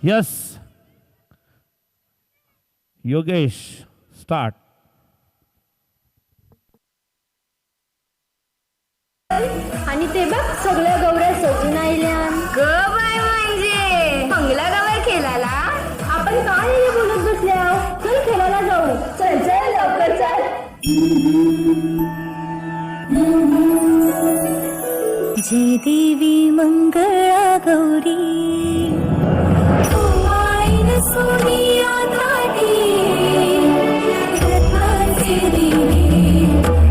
Yes Yogesh start. आणि ते बघ सगळ्या गौऱ्या सजून आल्या ग बाय. म्हणजे चांगला गवळ खेळायला आपण काय बोलत बसल्या. चल खेळायला जाऊ. चल चल लवकर चल. जय देवी मंगळा गौरी सोनिया दाटी रथाचे दिवे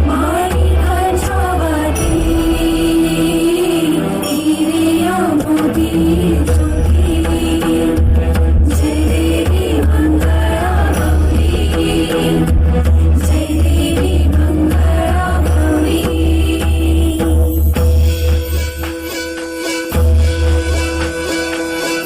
माई घालवाती हिरे मोदी ज्योती. जय देवी मंगळा गौरी जय देवी मंगळा गौरी.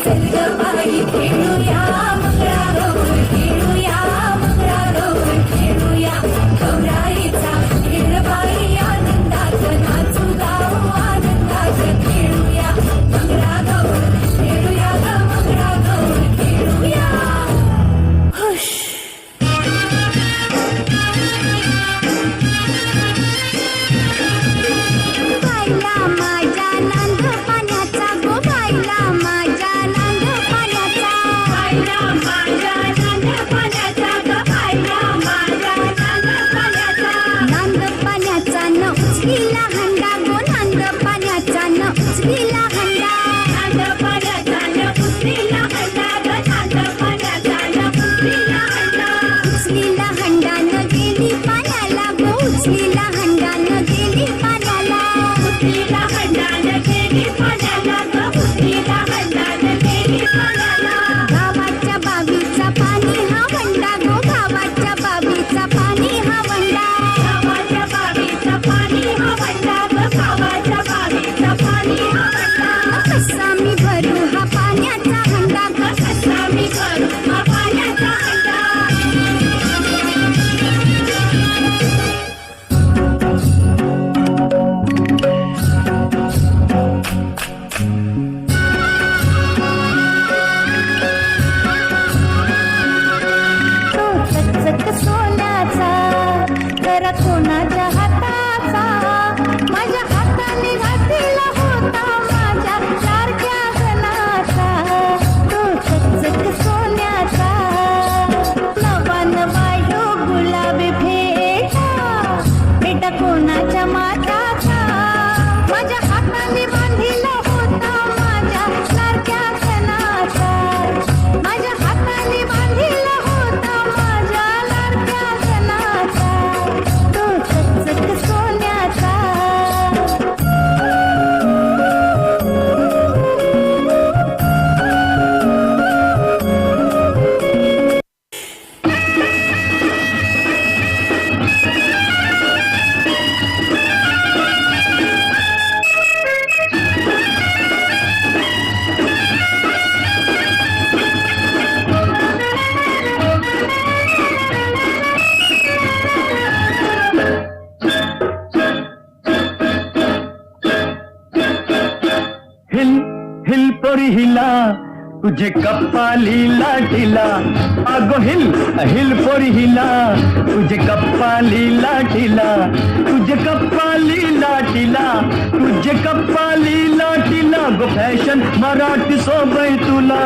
सत्यबाई खेळूया मंगळा गौर खेळूया मंगळा गौर खेळूया. गौराईचा खेळबाई आनंदात नाचू गाऊ आनंदात खेळूया मंगळा गौर खेळूया ग मंगळा गौर खेळूया. हुश बायला माझ्या नांद पाण्याचा गो बायला माझ्या नांद पाण्याचा. बायला माझ्या नांद पाण्याचा ग बायला माझ्या नांद पाण्याचा. नांद पाण्याचा न उचलीला हंडा गो नांद पाण्याचा न उचलीला हंडा. नांद पाण्याचा न उचलीला हंडा ग नांद पाण्याचा न उचलीला हंडा. उचलीला हंडा न गेली पाण्याला गो उचलीला हंडा न गेली पाण्याला. उचलीला हंडा न गेली पाण्याला ग उचलीला हंडा न गेली पाण्याला. गावाच्या बाबीचा पाणी हा वंडा गो गावाच्या बाबीचा पाणी हा वंडा. गावाच्या बाबीचा पाणी हा वंडा ग गावाच्या बाबीचा पाणी हा वंडा. कसा मी भरू हा पाण्याचा हंडा ग कसा मी भरू हा पाण्याचा हंडा. तो चकचक सोन्याचा जरा कोणाच्या हाताचा. माझ्या हाताने घातलेला होता माझ्या लाडक्या गणाचा. तो चकचक सोन्याचा नवा नवा यो गुलाबी भेटा बेटा कोणाच्या माताचा. माझ्या हाताने बांधिला होता माझ्या लाडक्या गणाचा. माझ्या हाताने बांधिला होता माझ्या लाडक्या गणाचा. तो चकचक सोन्याचा. हिल हिल पोरी हिला तुझे कप्पाली लाटीला. अगो हिल हिल पोरी हिला तुझे कप्पाली लाटीला. तुझे कप्पाली लाटीला तुझे कप्पाली लाटीला. गो फॅशन मराठी सोबय तुला.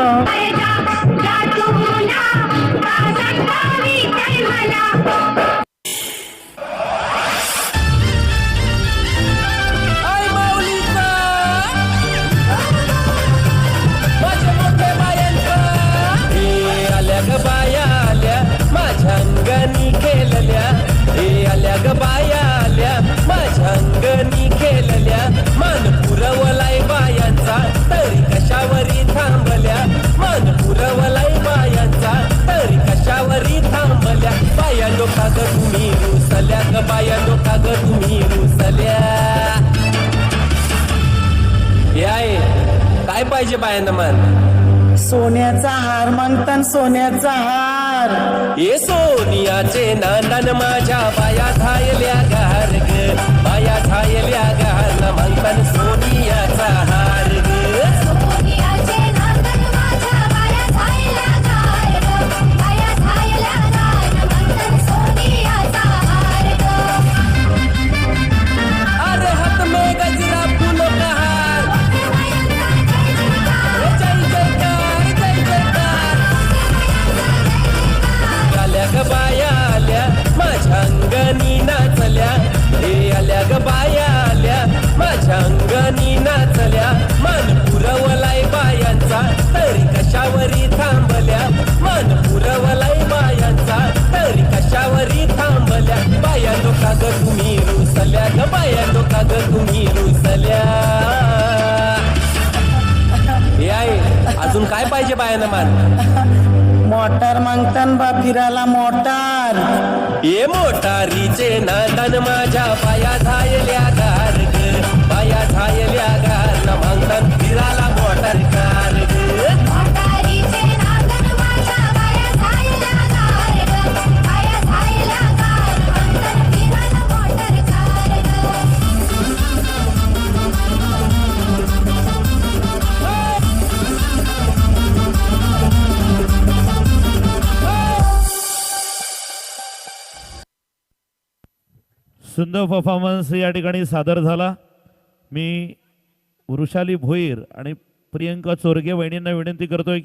बाया आल्या माझ्या अंगणी खेळल्या. हे आल्या ग बाया आल्या माझ्या अंगणी खेळल्या. मान पुरवलाय बायांचा तरी कशावरी थांबल्या. मान पुरवलाय बायांचा तरी कशावरी थांबल्या. बाया लोका ग तुम्ही रुसल्या ग बाया लोका ग तुम्ही रुसल्या. याय काय पाहिजे बायांना मान. सोन्याचा हार मागतान सोन्याचा हार. ये सोनियाचे नांदन माझ्या बाया थायल्या गार ग. बाया थायल्या गार मागतान सोनियाचा हार ग. सोनियाचे नांदन माझ्या बाया अजून काय पाहिजे बायानं मान मोटार मागतान बा फिरायला मोटार ए मोटारीचे नादान माझ्या पाया झायल्या गार ग पाया झायल्या गार न मागतान फिराला मोटार कार ग मोटारीचे नादन माझ्या बाया झायल्या गार ग बाया झायल्या गार अंतर फिरन मोटर कार ग सुंदर परफॉर्मन्स या ठिकाणी सादर झाला. मी वृषाली भोईर आणि प्रियंका चोरगे वहिनींना विनंती करतोय की